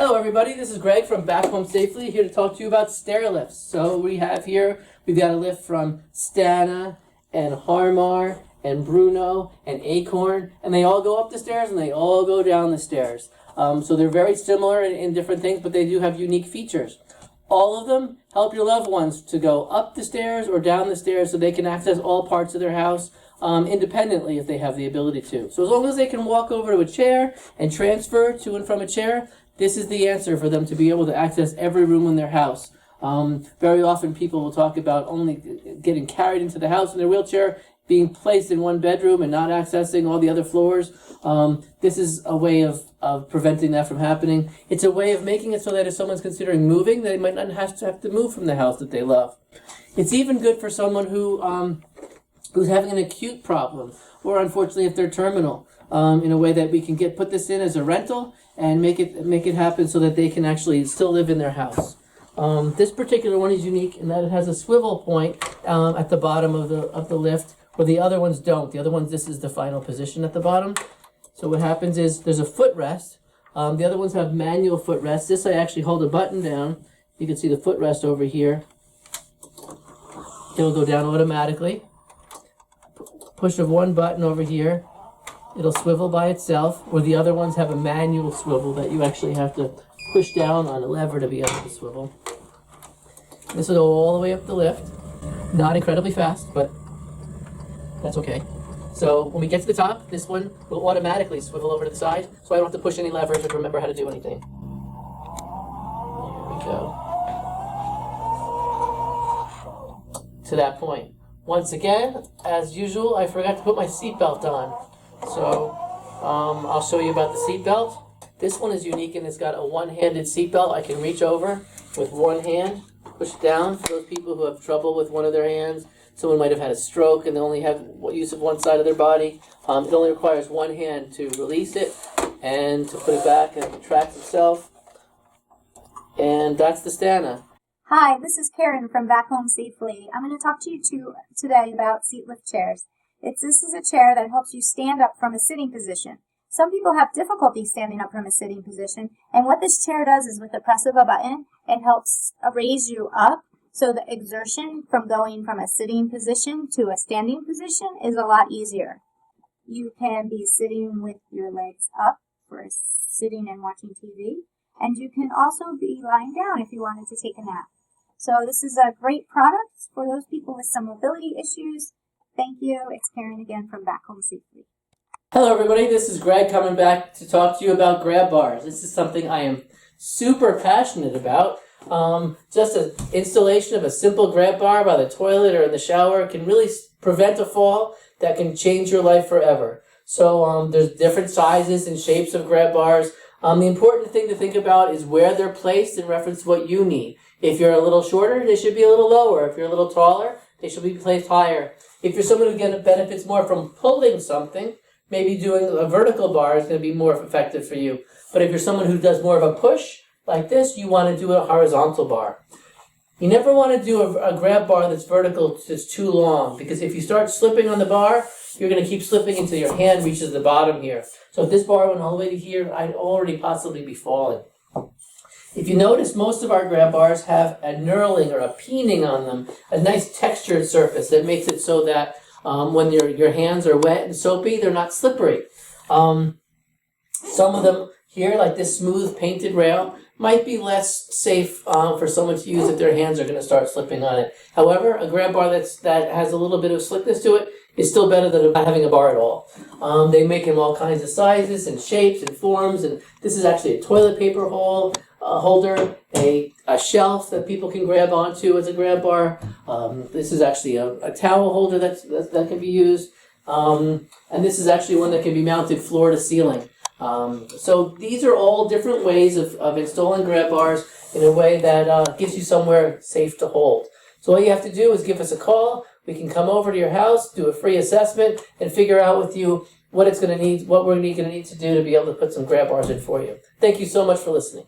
Hello everybody, this is Greg from Back Home Safely, here to talk to you about stair lifts. So we've got a lift from Stana and Harmar and Bruno and Acorn, and they all go up the stairs and they all go down the stairs. So they're very similar in different things, but they do have unique features. All of them help your loved ones to go up the stairs or down the stairs so they can access all parts of their house independently if they have the ability to. So as long as they can walk over to a chair and transfer to and from a chair, this is the answer for them to be able to access every room in their house. Very often people will talk about only getting carried into the house in their wheelchair, being placed in one bedroom and not accessing all the other floors. This is a way of preventing that from happening. It's a way of making it so that if someone's considering moving, they might not have to move from the house that they love. It's even good for someone who's having an acute problem, or unfortunately if they're terminal, in a way that we can put this in as a rental and make it happen so that they can actually still live in their house. This particular one is unique in that it has a swivel point at the bottom of the lift, where the other ones don't. The other ones, this is the final position at the bottom. So what happens is there's a footrest. The other ones have manual footrests. This I actually hold a button down. You can see the footrest over here. It'll go down automatically. Push of one button over here. It'll swivel by itself, where the other ones have a manual swivel that you actually have to push down on a lever to be able to swivel. This will go all the way up the lift. Not incredibly fast, but that's okay. So when we get to the top, this one will automatically swivel over to the side, so I don't have to push any levers or remember how to do anything. There we go. To that point. Once again, as usual, I forgot to put my seatbelt on. So I'll show you about the seatbelt. This one is unique and it's got a one-handed seatbelt. I can reach over with one hand, push down for those people who have trouble with one of their hands. Someone might have had a stroke and they only have use of one side of their body. It only requires one hand to release it and to put it back, and it retracts itself. And that's the Stana. Hi, this is Karen from Back Home Safely. I'm going to talk to you today about seat lift chairs. This is a chair that helps you stand up from a sitting position. Some people have difficulty standing up from a sitting position, and what this chair does is with the press of a button, it helps raise you up, so the exertion from going from a sitting position to a standing position is a lot easier. You can be sitting with your legs up for sitting and watching TV, and you can also be lying down if you wanted to take a nap. So this is a great product for those people with some mobility issues. Thank you. It's Karen again from Back Home Safely. Hello everybody, this is Greg coming back to talk to you about Grabbars. This is something I am super passionate about. Just an installation of a simple grab bar by the toilet or in the shower can really prevent a fall that can change your life forever. So there's different sizes and shapes of grab bars. The important thing to think about is where they're placed in reference to what you need. If you're a little shorter, they should be a little lower. If you're a little taller, they should be placed higher. If you're someone who benefits more from pulling something, maybe doing a vertical bar is going to be more effective for you. But if you're someone who does more of a push, like this, you want to do a horizontal bar. You never want to do a grab bar that's vertical, that's too long, because if you start slipping on the bar, you're going to keep slipping until your hand reaches the bottom here. So if this bar went all the way to here, I'd already possibly be falling. If you notice, most of our grab bars have a knurling or a peening on them, a nice textured surface that makes it so that when your hands are wet and soapy, they're not slippery. Some of them here, like this smooth painted rail, might be less safe for someone to use if their hands are going to start slipping on it. However, a grab bar that has a little bit of slickness to it is still better than not having a bar at all. They make them all kinds of sizes and shapes and forms, and this is actually a toilet paper holder, a shelf that people can grab onto as a grab bar. This is actually a towel holder that can be used, and this is actually one that can be mounted floor to ceiling. So these are all different ways of installing grab bars in a way that gives you somewhere safe to hold. So all you have to do is give us a call. We can come over to your house, do a free assessment, and figure out with you what we're going to need to do to be able to put some grab bars in for you. Thank you so much for listening.